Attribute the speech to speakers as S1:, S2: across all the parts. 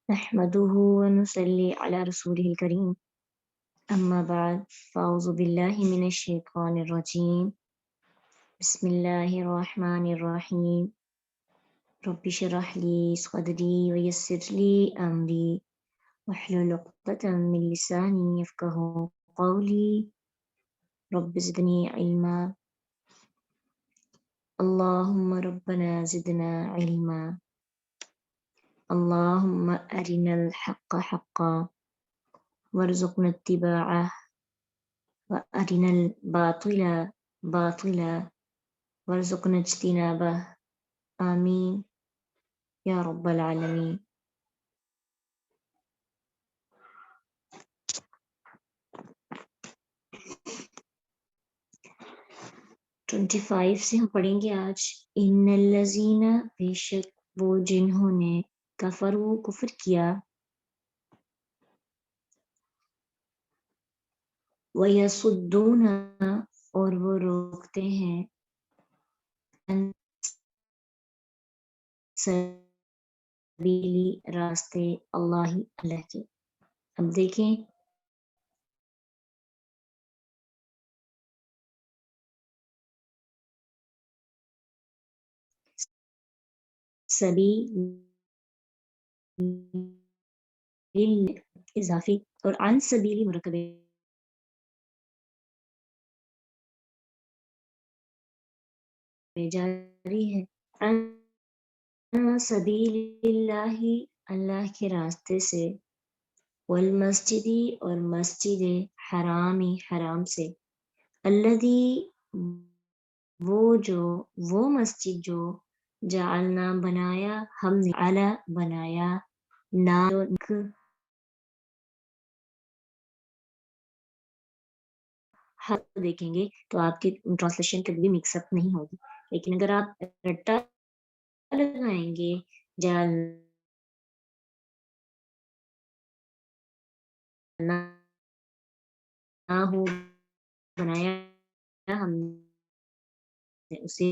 S1: نحمده ونصلي على رسوله الكريم أما بعد فأعوذ بالله من الشيطان الرجيم بسم الله الرحمن الرحيم رب اشرح لي صدري ويسر لي أمري واحلل عقدة من لساني يفقهوا قولي رب زدني علما اللهم ربنا زدنا علما اللهم أرنا الحق حقا وارزقنا اتباعه وأرنا الباطل باطلا وارزقنا اجتنابه آمين يا رب العالمين. 25 سے ہم پڑھیں گے آج ان الذین بے شک وہ جنہوں نے کفروا کفر کیا وَيَصُدُّونَ اور وہ روکتے ہیں عن سبیلی راستے اللہ کے. اب دیکھیں سبیل اضافی اور عن سبیلی مرکب جاری ہے. عن سبیل اللہ اللہ کے راستے سے والمسجدی اور مسجد حرام سے الذی وہ مسجد جو جعلنا بنایا ہم نے علی بنایا ناک دیکھیں گے تو آپ کی ٹرانسلیشن کبھی بھی مکس اپ نہیں ہوگی، لیکن اگر آپ رٹا لگائیں گے جعلنا ہو بنایا ہم نے اسے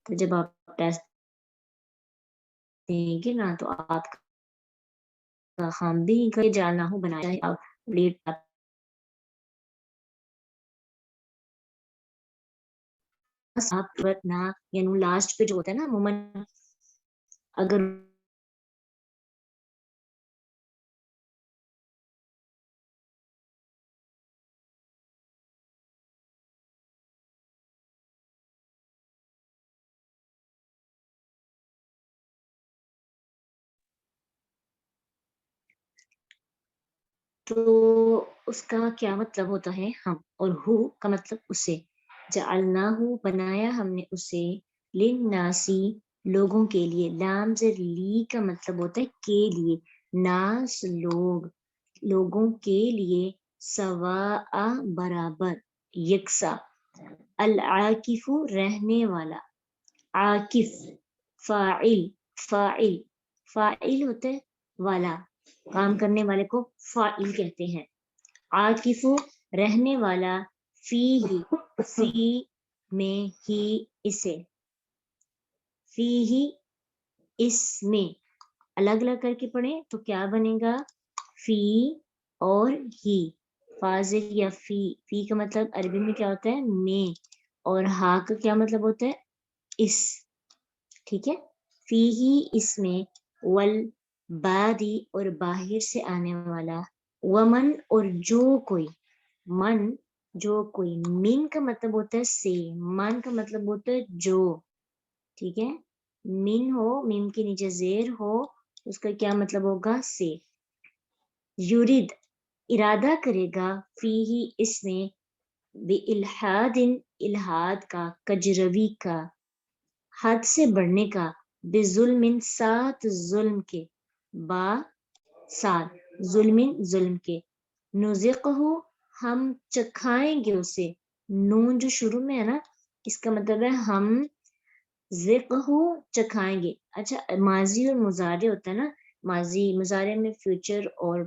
S1: تو جب آپ ٹیسٹ دیں گے نا تو آپ کا خام بھی جعلنا ہو بنایا ہے. آپ لیٹ آپ نہ یعنی لاسٹ پہ جو ہوتا ہے نا عموماً اگر تو اس کا کیا مطلب ہوتا ہے ہم، اور ہو کا مطلب اسے. جعلناہ بنایا ہم نے اسے للناسی لوگوں کے لیے. لام زر لی کا مطلب ہوتا ہے کے لیے، ناس لوگوں کے لیے، سواء برابر، یکساں. العاکف رہنے والا، عاکف فاعل ہوتا ہے والا، کام کرنے والے کو فاعل کہتے ہیں. عاکف رہنے والا، فی میں ہی اسے، فی ہی اس میں الگ الگ کر کے پڑھیں تو کیا بنے گا؟ فی اور ہی. فاضل یا فی کا مطلب عربی میں کیا ہوتا ہے؟ میں. اور ہا کا کیا مطلب ہوتا ہے؟ اس. ٹھیک ہے، فی ہی اس میں، والبادی اور باہر سے آنے والا، ومن اور جو کوئی، من جو کوئی، من کا مطلب ہوتا ہے سے، من کا مطلب ہوتا ہے جو. ٹھیک ہے، من ہو، میم کے نیچے زیر ہو، اس کا کیا مطلب ہوگا؟ سے. یرید ارادہ کرے گا، فی ہی اس میں، بے الحاد الحاد کا، کجروی کا، حد سے بڑھنے کا، بے ظلم ساتھ ظلم کے، با ساتھ ظلم کے، نذقہ ہم چکھائیں گے اسے. نون جو شروع میں ہے نا اس کا مطلب ہے ہم ذقہ چکھائیں گے. اچھا ماضی اور مضارع ہوتا ہے نا، ماضی مضارع میں فیوچر اور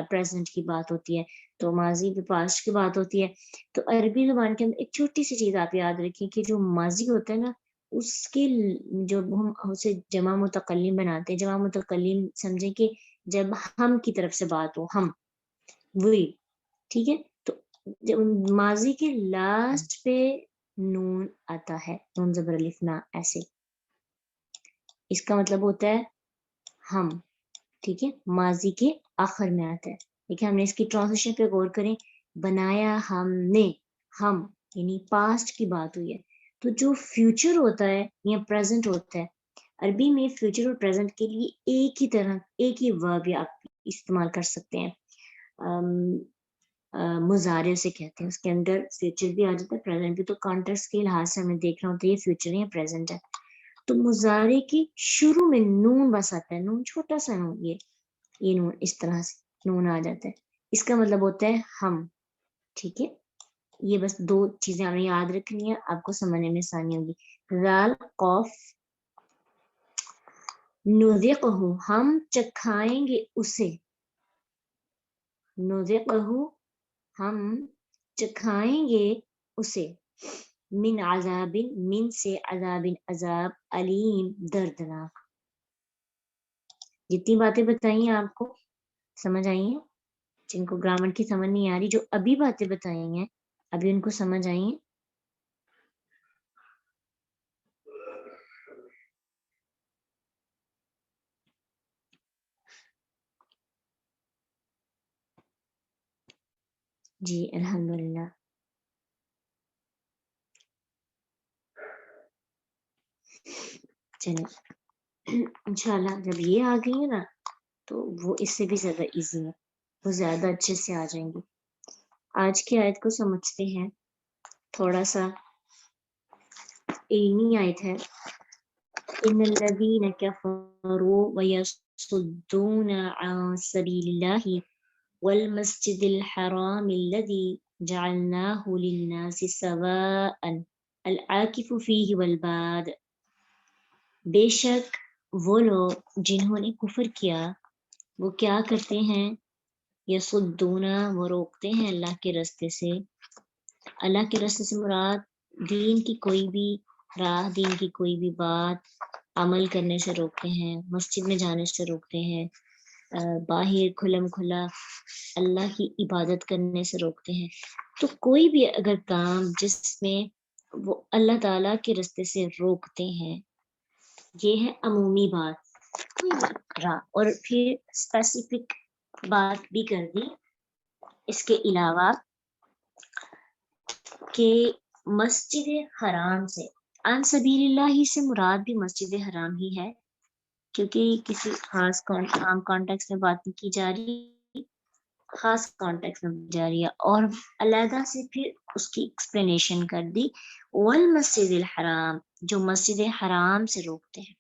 S1: پریزنٹ کی بات ہوتی ہے، تو ماضی میں پاسٹ کی بات ہوتی ہے. تو عربی زبان کے اندر ایک چھوٹی سی چیز آپ یاد رکھیں کہ جو ماضی ہوتا ہے نا، اس کے جو ہم اسے جمع متکلم بناتے ہیں، جمع متکلم سمجھیں کہ جب ہم کی طرف سے بات ہو، ہم وہی، ٹھیک ہے. تو جب ماضی کے لاسٹ پہ نون آتا ہے، نون زبر الف نا، ایسے اس کا مطلب ہوتا ہے ہم، ٹھیک ہے. ماضی کے آخر میں آتا ہے. دیکھیں ہم نے اس کی ٹرانسلیشن پہ غور کریں، بنایا ہم نے، ہم یعنی پاسٹ کی بات ہوئی ہے. تو جو فیوچر ہوتا ہے یا پریزنٹ ہوتا ہے، عربی میں فیوچر اور پریزنٹ کے لیے ایک ہی طرح ایک ہی ورب آپ استعمال کر سکتے ہیں. مضارع سے کہتے ہیں، اس کے اندر فیوچر بھی آ جاتا ہے، پریزنٹ بھی. تو کانٹیکسٹ کے لحاظ سے ہمیں دیکھنا ہوتا ہے یہ فیوچر ہے یا پریزنٹ ہے. تو مضارع کی شروع میں نون بس آتا ہے، نون چھوٹا سا نون، یہ نون اس طرح سے نون آ جاتا ہے. اس کا مطلب ہوتا ہے ہم، ٹھیک ہے. یہ بس دو چیزیں ہمیں یاد رکھنی ہے، آپ کو سمجھنے میں آسانی ہوگی. رال قوف، نذقہ، ہم چکھائیں گے اسے، نذقہ ہم چکھائیں گے اسے، من عذاب، من سے، عذاب عذاب، علیم دردناک. جتنی باتیں بتائی ہیں آپ کو سمجھ آئی ہیں؟ جن کو گرامر کی سمجھ نہیں آ رہی، جو ابھی باتیں بتائی ہیں ابھی ان کو سمجھ آئی ہیں؟ جی الحمدللہ. چلیں انشاءاللہ جب یہ آ گئی ہے نا تو وہ اس سے بھی زیادہ ایزی ہے، وہ زیادہ اچھے سے آ جائیں گی. آج کی آیت کو سمجھتے ہیں تھوڑا سا. اینی آیت ہے، ان الذین کفروا ویصدون عن سبیل اللہ والمسجد الحرام الذي جعلناه للناس سواء العاکف فیہ والباد. بے شک وہ لوگ جنہوں نے کفر کیا وہ کیا کرتے ہیں، یصدون وہ روکتے ہیں اللہ کے راستے سے. اللہ کے راستے سے مراد دین کی کوئی بھی راہ، دین کی کوئی بھی بات عمل کرنے سے روکتے ہیں، مسجد میں جانے سے روکتے ہیں، باہر کھلم کھلا اللہ کی عبادت کرنے سے روکتے ہیں. تو کوئی بھی اگر کام جس میں وہ اللہ تعالیٰ کے راستے سے روکتے ہیں، یہ ہے عمومی بات، کوئی بھی راہ. اور پھر اسپیسیفک بات بھی کر دی اس کے علاوہ کہ مسجد حرام سے، عن سبیل اللہ سے مراد بھی مسجد حرام ہی ہے، کیونکہ کسی خاص عام کانٹیکس میں بات نہیں کی جا رہی، خاص کانٹیکس میں جا رہی ہے. اور علیحدہ سے پھر اس کی ایکسپلینیشن کر دی، والمسجد الحرام، جو مسجد حرام سے روکتے ہیں.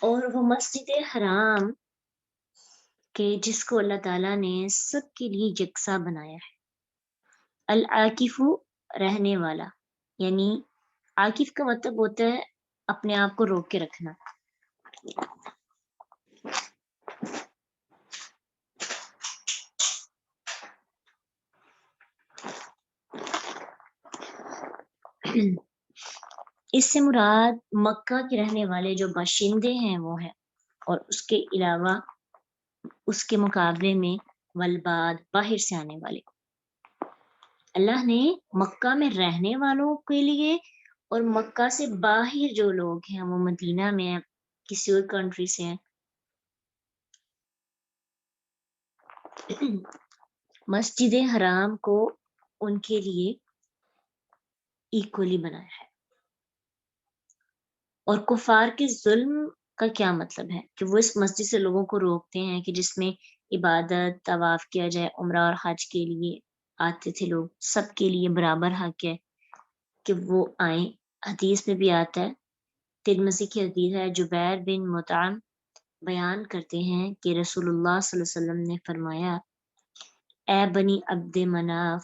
S1: اور وہ مسجد حرام کہ جس کو اللہ تعالیٰ نے سب کے لیے یکساں بنایا ہے. العاکف رہنے والا، یعنی عاکف کا مطلب ہوتا ہے اپنے آپ کو روک کے رکھنا. اس سے مراد مکہ کے رہنے والے جو باشندے ہیں وہ ہیں، اور اس کے علاوہ اس کے مقابلے میں والباد باہر سے آنے والے. اللہ نے مکہ میں رہنے والوں کے لیے اور مکہ سے باہر جو لوگ ہیں، وہ مدینہ میں ہیں، کسی اور کنٹری سے ہیں، مسجد حرام کو ان کے لیے ایکولی بنایا ہے. اور کفار کے ظلم کا کیا مطلب ہے کہ وہ اس مسجد سے لوگوں کو روکتے ہیں کہ جس میں عبادت طواف کیا جائے، عمرہ اور حج کے لیے آتے تھے لوگ، سب کے لیے برابر حق ہے کہ وہ آئیں. حدیث میں بھی آتا ہے، ترمذی کی حدیث ہے، جبیر بن مطعم بیان کرتے ہیں کہ رسول اللہ صلی اللہ علیہ وسلم نے فرمایا، اے بنی عبد مناف،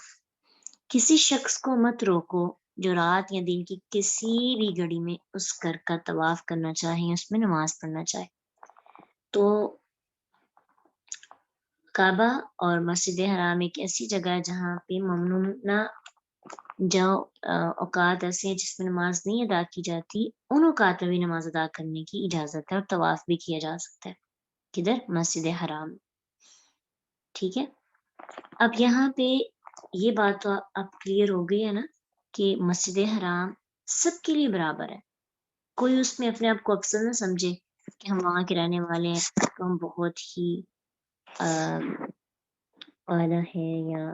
S1: کسی شخص کو مت روکو جو رات یا دن کی کسی بھی گھڑی میں اس گھر کا طواف کرنا چاہیں، اس میں نماز پڑھنا چاہے۔ تو کعبہ اور مسجد حرام ایک ایسی جگہ ہے جہاں پہ ممنوع جو اوقات ایسے ہیں جس میں نماز نہیں ادا کی جاتی، ان اوقات میں بھی نماز ادا کرنے کی اجازت ہے اور طواف بھی کیا جا سکتا ہے۔ کدھر؟ مسجد حرام۔ ٹھیک ہے، اب یہاں پہ یہ بات تو اب کلیئر ہو گئی ہے نا کہ مسجد حرام سب کے لیے برابر ہے، کوئی اس میں اپنے آپ کو افضل نہ سمجھے کہ ہم وہاں کے رہنے والے ہیں تو ہم بہت ہی اعلیٰ ہے یا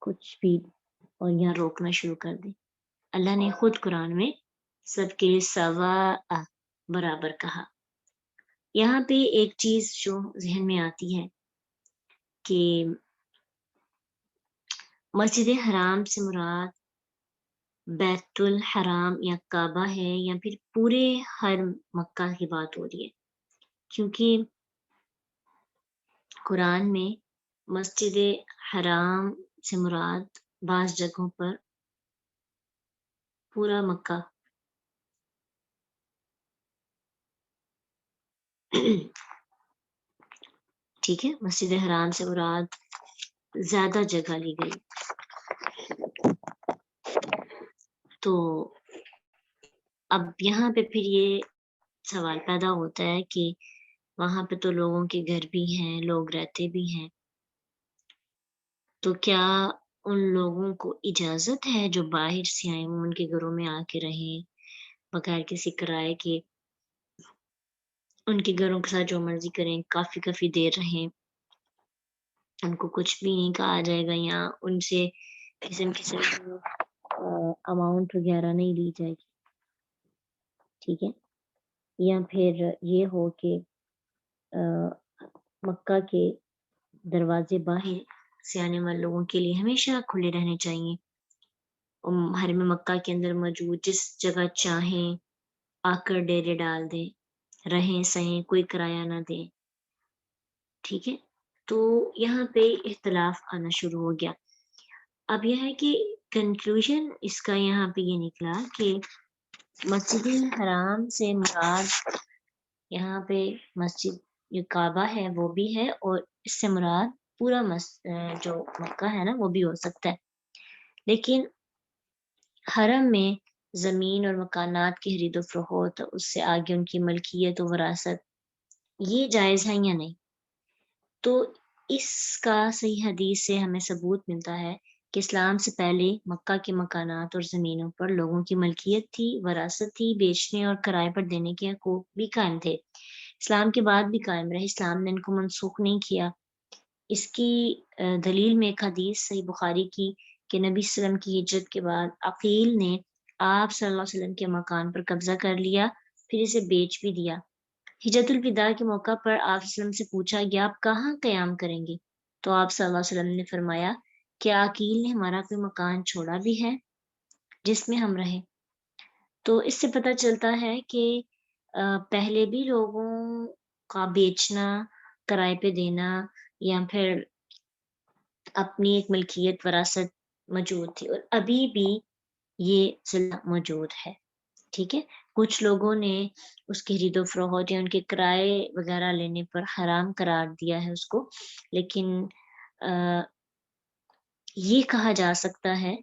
S1: کچھ بھی، اور یہاں روکنا شروع کر دیں۔ اللہ نے خود قرآن میں سب کے لیے سواء برابر کہا۔ یہاں پہ ایک چیز جو ذہن میں آتی ہے کہ مسجد حرام سے مراد بیت الحرام یا کعبہ ہے یا پھر پورے حرم مکہ کی بات ہو رہی ہے، کیونکہ قرآن میں مسجد حرام سے مراد بعض جگہوں پر پورا مکہ ٹھیک ہے، مسجد حرام سے مراد زیادہ جگہ لی گئی۔ تو اب یہاں پہ پھر یہ سوال پیدا ہوتا ہے کہ وہاں پہ تو لوگوں کے گھر بھی ہیں، لوگ رہتے بھی ہیں، تو کیا ان لوگوں کو اجازت ہے جو باہر سے آئے وہ ان کے گھروں میں آ کے رہیں بغیر کسی کرائے کے، ان کے گھروں کے ساتھ جو مرضی کریں، کافی کافی دیر رہیں، ان کو کچھ بھی نہیں کہا جائے گا یا ان سے قسم کی اماؤنٹ وغیرہ نہیں لی جائے گی؟ ٹھیک ہے، یا پھر یہ ہو کہ مکہ کے دروازے باہر سے آنے والے لوگوں کے لیے ہمیشہ کھلے رہنے چاہیے، حرم مکہ کے اندر موجود جس جگہ چاہیں آ کر ڈیرے ڈال دیں، رہیں سہیں، کوئی کرایہ نہ دیں۔ ٹھیک ہے، تو یہاں پہ اختلاف آنا شروع ہو گیا۔ اب یہ ہے کہ کنکلوژن اس کا یہاں پہ یہ نکلا کہ مسجد حرام سے مراد یہاں پہ مسجد جو کعبہ ہے وہ بھی ہے، اور اس سے مراد پورا جو مکہ ہے نا وہ بھی ہو سکتا ہے، لیکن حرم میں زمین اور مکانات کی خرید و فروخت، اس سے آگے ان کی ملکیت و وراثت، یہ جائز ہے یا نہیں؟ تو اس کا صحیح حدیث سے ہمیں ثبوت ملتا ہے کہ اسلام سے پہلے مکہ کے مکانات اور زمینوں پر لوگوں کی ملکیت تھی، وراثت تھی، بیچنے اور کرائے پر دینے کے حقوق بھی قائم تھے، اسلام کے بعد بھی قائم رہے، اسلام نے ان کو منسوخ نہیں کیا۔ اس کی دلیل میں ایک حدیث صحیح بخاری کی کہ نبی صلی اللہ علیہ وسلم کی ہجرت کے بعد عقیل نے آپ صلی اللہ علیہ وسلم کے مکان پر قبضہ کر لیا، پھر اسے بیچ بھی دیا۔ ہجرت الوداع کے موقع پر آپ صلی اللہ علیہ وسلم سے پوچھا گیا آپ کہاں قیام کریں گے؟ تو آپ صلی اللہ علیہ وسلم نے فرمایا کیا عقیل نے ہمارا کوئی مکان چھوڑا بھی ہے جس میں ہم رہیں؟ تو اس سے پتہ چلتا ہے کہ پہلے بھی لوگوں کا بیچنا، کرائے پہ دینا یا پھر اپنی ایک ملکیت وراثت موجود تھی، اور ابھی بھی یہ سلسلہ موجود ہے۔ ٹھیک ہے، کچھ لوگوں نے اس کے خرید و فروخت یا ان کے کرائے وغیرہ لینے پر حرام قرار دیا ہے اس کو، لیکن یہ کہا جا سکتا ہے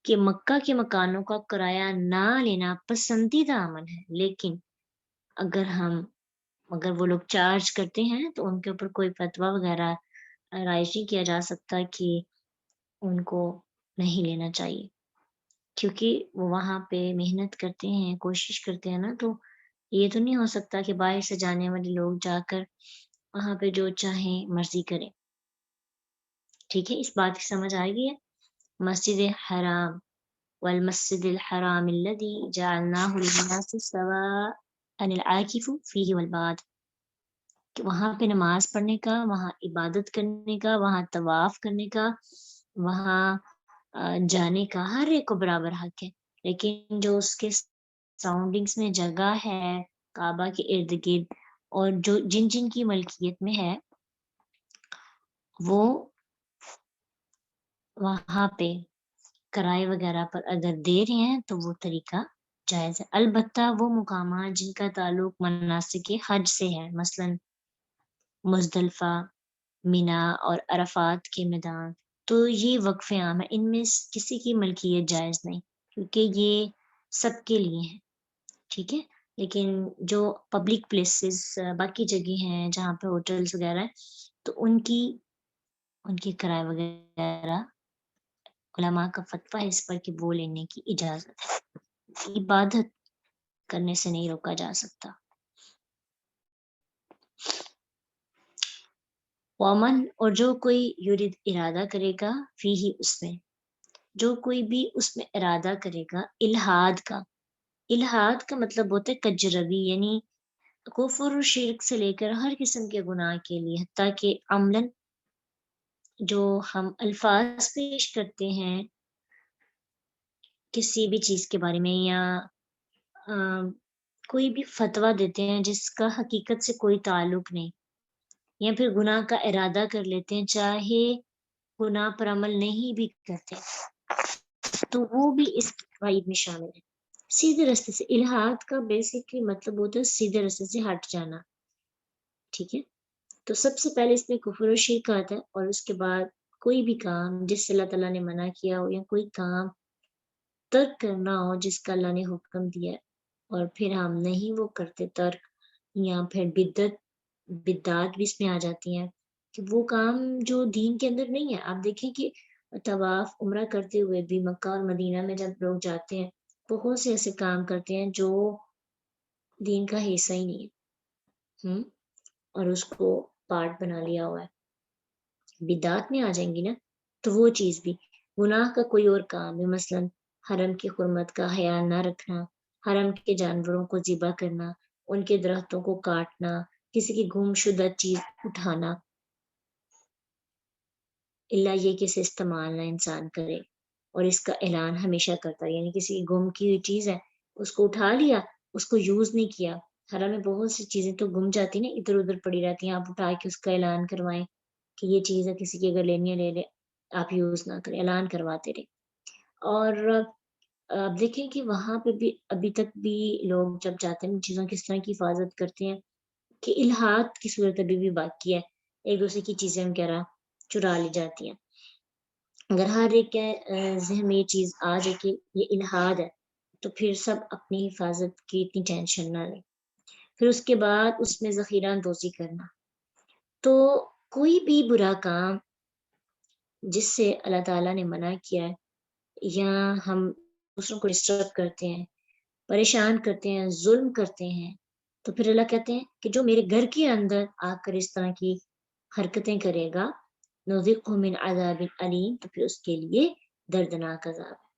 S1: کہ مکہ کے مکانوں کا کرایہ نہ لینا پسندیدہ عمل ہے، لیکن اگر وہ لوگ چارج کرتے ہیں تو ان کے اوپر کوئی فتویٰ وغیرہ رائج نہیں کیا جا سکتا کہ ان کو نہیں لینا چاہیے، کیونکہ وہ وہاں پہ محنت کرتے ہیں، کوشش کرتے ہیں نا، تو یہ تو نہیں ہو سکتا کہ باہر سے جانے والے لوگ جا کر وہاں پہ جو چاہیں مرضی کریں۔ ٹھیک ہے، اس بات کی سمجھ آ گئی ہے؟ مسجد حرام والمسجد الحرام الذي جعلناه للناس سواء العاكف فيه والباد، کہ وہاں پہ نماز پڑھنے کا، وہاں عبادت کرنے کا، وہاں طواف کرنے کا، وہاں جانے کا ہر ایک کو برابر حق ہے، لیکن جو اس کے سراؤنڈنگس میں جگہ ہے کعبہ کے ارد گرد اور جو جن کی ملکیت میں ہے وہ وہاں پہ کرائے وغیرہ پر اگر دے رہے ہیں تو وہ طریقہ جائز ہے. البتہ وہ مقامات جن کا تعلق مناسک حج سے ہے، مثلا مزدلفہ، مینا اور عرفات کے میدان، تو یہ وقف عام ہے، ان میں کسی کی ملکیت جائز نہیں، کیونکہ یہ سب کے لیے ہیں. ٹھیک ہے، لیکن جو پبلک پلیسز باقی جگہ ہیں جہاں پہ ہوٹلز وغیرہ ہیں، تو ان کی کرائے وغیرہ علماء کا فتویٰ ہے اس پر کہ وہ لینے کی اجازت ہے، عبادت کرنے سے نہیں روکا جا سکتا. ومن، اور جو کوئی یرید ارادہ کرے گا، فی ہی اس میں، جو کوئی بھی اس میں ارادہ کرے گا الہاد کا. الہاد کا مطلب ہوتا ہے کجروی، یعنی کفر و شرک سے لے کر ہر قسم کے گناہ کے لیے، حتیٰ کہ عملاً جو ہم الفاظ پیش کرتے ہیں کسی بھی چیز کے بارے میں، یا کوئی بھی فتویٰ دیتے ہیں جس کا حقیقت سے کوئی تعلق نہیں، یا پھر گناہ کا ارادہ کر لیتے ہیں چاہے گناہ پر عمل نہیں بھی کرتے، تو وہ بھی اس وعید میں شامل ہے. سیدھے راستے سے، الہاد کا بیسکلی مطلب ہوتا ہے سیدھے راستے سے ہٹ جانا. ٹھیک ہے، تو سب سے پہلے اس میں کفر و شرک آتا ہے، اور اس کے بعد کوئی بھی کام جس سے اللہ تعالیٰ نے منع کیا ہو، یا کوئی کام ترک کرنا ہو جس کا اللہ نے حکم دیا ہے اور پھر ہم نہیں وہ کرتے ترک، یا پھر بدعات بھی اس میں آ جاتی ہیں کہ وہ کام جو دین کے اندر نہیں ہے. آپ دیکھیں کہ طواف عمرہ کرتے ہوئے بھی مکہ اور مدینہ میں جب لوگ جاتے ہیں، بہت سے ایسے کام کرتے ہیں جو دین کا حصہ ہی نہیں ہے، اور اس کو پارٹ بنا لیا ہوا ہے. بدعات میں آ جائیں گی نا، تو وہ چیز بھی گناہ کا کوئی اور کام ہے، مثلا حرم کی حرمت کا خیال نہ رکھنا، حرم کے جانوروں کو ذبح کرنا، ان کے درختوں کو کاٹنا، کسی کی گم شدہ چیز اٹھانا، اللہ یہ کہ اسے استعمال نہ انسان کرے، اور اس کا اعلان ہمیشہ کرتا ہے. یعنی کسی کی گم کی ہوئی چیز ہے، اس کو اٹھا لیا، اس کو یوز نہیں کیا. حرم میں بہت سی چیزیں تو گم جاتی نا، ادھر ادھر پڑی رہتی ہیں، آپ اٹھا کے اس کا اعلان کروائیں کہ یہ چیز ہے، کسی کی اگر لینی ہے لے لے، آپ یوز نہ کریں، اعلان کرواتے رہے. اور آپ دیکھیں کہ وہاں پہ بھی ابھی تک بھی لوگ جب جاتے ہیں چیزوں کی اس طرح کی حفاظت کرتے ہیں کہ الہات کی صورت ابھی بھی باقی ہے، ایک دوسرے کی چیزیں وغیرہ چرا لی جاتی ہیں. اگر ہر ایک کے ذہن میں یہ چیز آ جائے کہ یہ الہاد ہے، تو پھر سب اپنی حفاظت کی اتنی ٹینشن نہ لیں. پھر اس کے بعد اس میں ذخیرہ اندوزی کرنا، تو کوئی بھی برا کام جس سے اللہ تعالیٰ نے منع کیا ہے، یا ہم دوسروں کو ڈسٹرب کرتے ہیں، پریشان کرتے ہیں، ظلم کرتے ہیں، تو پھر اللہ کہتے ہیں کہ جو میرے گھر کے اندر آ کر اس طرح کی حرکتیں کرے گا، نذقہ من عذاب علیم، تو پھر اس کے لیے دردناک عذاب ہے.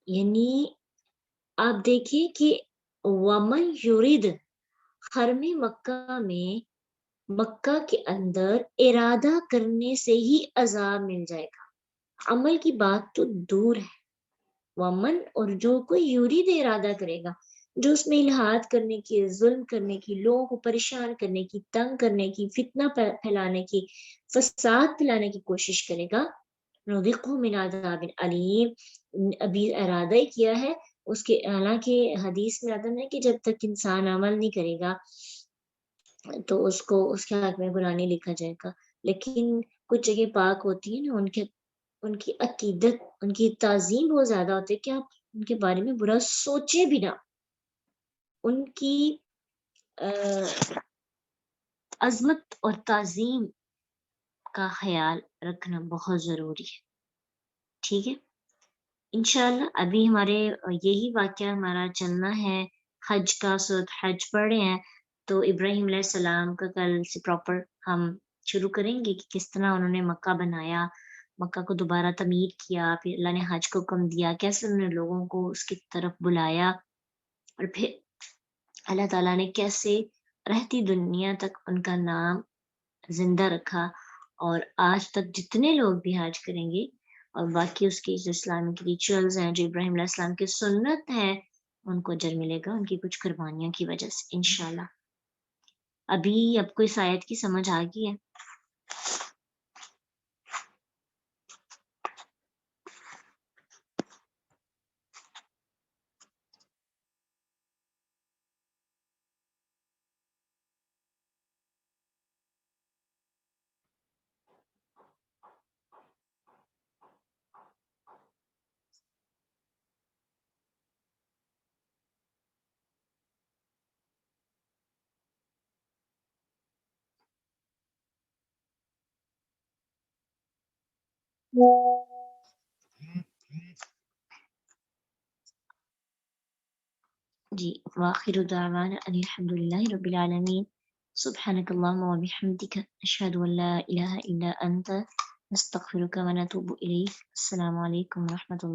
S1: یعنی آپ دیکھیے کہ ومن یرید، حرم مکہ میں، مکہ کے اندر ارادہ کرنے سے ہی عذاب مل جائے گا، عمل کی بات تو دور ہے. ومن، اور جو کوئی یرید ارادہ کرے گا، جو اس میں الہاد کرنے کی، ظلم کرنے کی، لوگوں کو پریشان کرنے کی، تنگ کرنے کی، فتنہ پھیلانے کی، فساد پھیلانے کی کوشش کرے گا، نذقہ من عذاب علیم، ابھی ارادہ ہی کیا ہے اس کے. حالانکہ حدیث میں آتا ہے کہ جب تک انسان عمل نہیں کرے گا تو اس کو اس کے حق میں گناہ نہیں لکھا جائے گا. لیکن کچھ جگہ پاک ہوتی ہیں نا، ان کی عقیدت، ان کی تعظیم بہت زیادہ ہوتی ہے کہ آپ ان کے بارے میں برا سوچے بھی نہ. ان کی عظمت اور تعظیم کا خیال رکھنا بہت ضروری ہے. ٹھیک ہے، انشاءاللہ ابھی ہمارے یہی واقعہ ہمارا چلنا ہے حج کا. سورۃ حج پڑھ رہے ہیں، تو ابراہیم علیہ السلام کا کل سے پراپر ہم شروع کریں گے کہ کس طرح انہوں نے مکہ بنایا، مکہ کو دوبارہ تعمیر کیا، پھر اللہ نے حج کو حکم دیا، کیسے انہوں نے لوگوں کو اس کی طرف بلایا، اور پھر اللہ تعالیٰ نے کیسے رہتی دنیا تک ان کا نام زندہ رکھا، اور آج تک جتنے لوگ بھی حج کریں گے، اور باقی اس کی جو اسلامک ریچولز ہیں، جو ابراہیم علیہ السلام کی سنت ہیں، ان کو اجر ملے گا ان کی کچھ قربانیوں کی وجہ سے انشاءاللہ. ابھی اب کوئی آیت کی سمجھ آ گئی ہے؟ جی وآخر دعوانا ان الحمد للہ رب العالمین سبحانک اللہم وبحمدک اشہد ان لا الہ الا انت نستغفرک ونتوب الیک السلام علیکم ورحمۃ اللہ